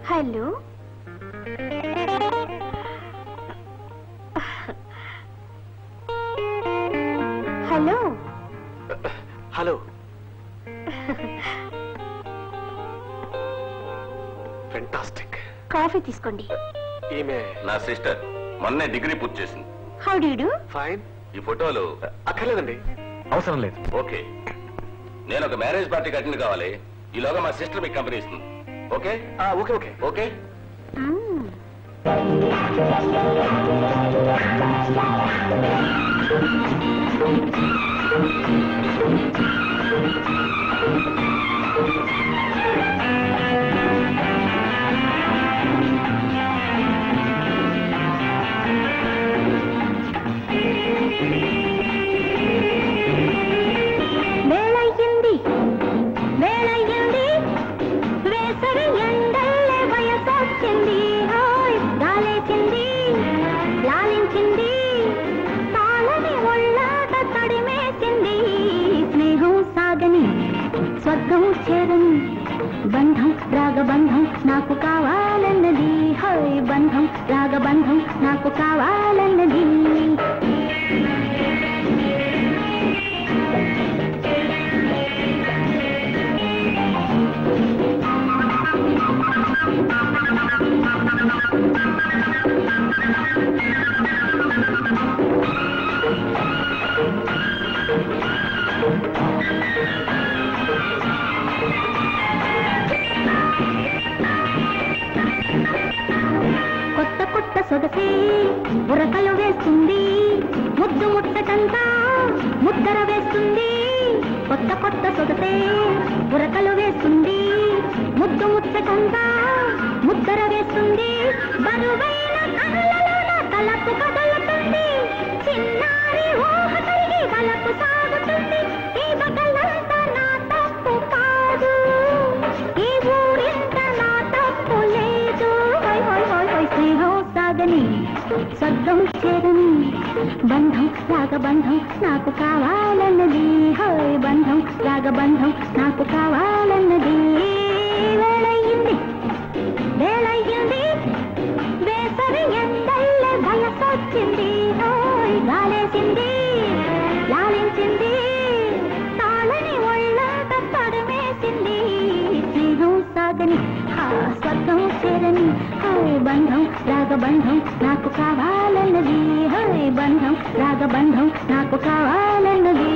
Hello hello hello fantastic. Coffee తీసుకోండి. ఈమె నా సిస్టర్, మొన్నే డిగ్రీ పూర్తి చేసింది. How do you do? Fine. ఈ ఫోటోలు అక్కర్లేదండి. అవసరం లేదు. ఓకే. నేను ఒక మ్యారేజ్ పార్టీకి అటెండ్ కావాలి. ఈలోగా మా సిస్టర్ మీకు కంపెనీ ఇస్తుంది. Okay okay okay okay. స్వర్గం చేరని బంధం రాగబంధం నాకు కావాలన్నది. హోయ్ బంధం రాగబంధం నాకు కావాలన్నది. కొత్త కొత్త సొగసే ఉరకలు వేస్తుంది, ముద్దు ముట్టటంతా ముద్దర వేస్తుంది. కొత్త కొత్త సొగసే ఉరకలు వేస్తుంది, ముద్దు ముట్టటంతా ముద్దర వేస్తుంది. బరువైన కళ్ళలోన తలకు కదలుతుంది, చిన్నారి ఊహ కలిగి వలకు సాగుతుంది. ఈ బగలంతా నా తప్పు కాదు, ఈ ఊరింత నా తప్పు లేదు. హోయ్ హోయ్ హోయ్ హోయ్ స్నేహం సాగని స్వర్గం చేరని బంధం రాగబంధం నాకు కావాలన్నది. హోయ్ బంధం రాగబంధం నాకు కావాలన్నది. వేళయింది వేళయింది వేసవి ఎండల్లే వయసొచ్చింది. హోయ్ గాలేసింది లాలించింది, తాళని ఒళ్ళంత తడిమేసింది. స్నేహం సాగని స్వర్గం చేరని హోయ్ బంధం రాగబంధం నాకు కావాలన్నది. హోయ్ బంధం రాగబంధం నాకు కావాలన్నది.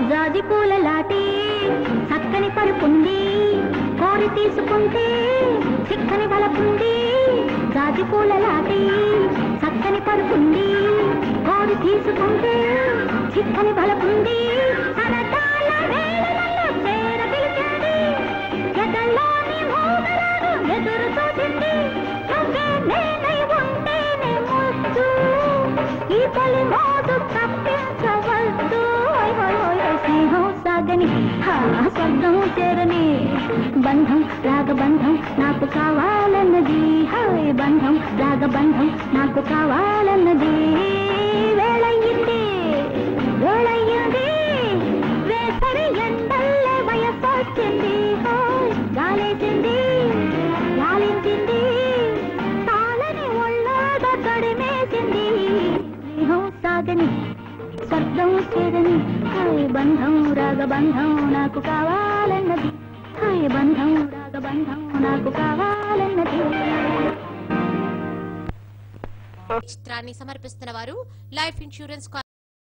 జాజి పూల లాటి చక్కని పరుపుంది, కోరి తీసుకుంటే చిక్కని బలపుంది. జాజి పూల లాటి చక్కని పరుపుంది, కోరి తీసుకుంటే చిక్కని బలపుంది. అనటాల వేళలలో చేర పిలిచింది, ఎదలోని మోగరాలు ఎదురు చూసింది. నువ్వే నేనై ఉంటేనే ముద్దు, ఈ తొలి మోదు తప్పించవద్దు. స్నేహం సాగని స్వర్గం చేరని బంధం రాగబంధం నాకు కావాలన్నది. హోయ్ బంధం రాగబంధం నాకు కావాలన్నది. వేళయింది వేళయింది వేసవి ఎండల్లే వయసొచ్చింది. హోయ్ గాలేసింది లాలించింది, తాళని ఒళ్ళగా తడిమేసింది. స్నేహం సాగని స్వర్గం చేరని హోయ్ బంధం రాగబంధం నాకు కావాలన్నది. హోయ్ బంధం రాగబంధం నాకు కావాలన్నది. చిత్రాన్ని సమర్పిస్తున్న వారు లైఫ్ ఇన్సూరెన్స్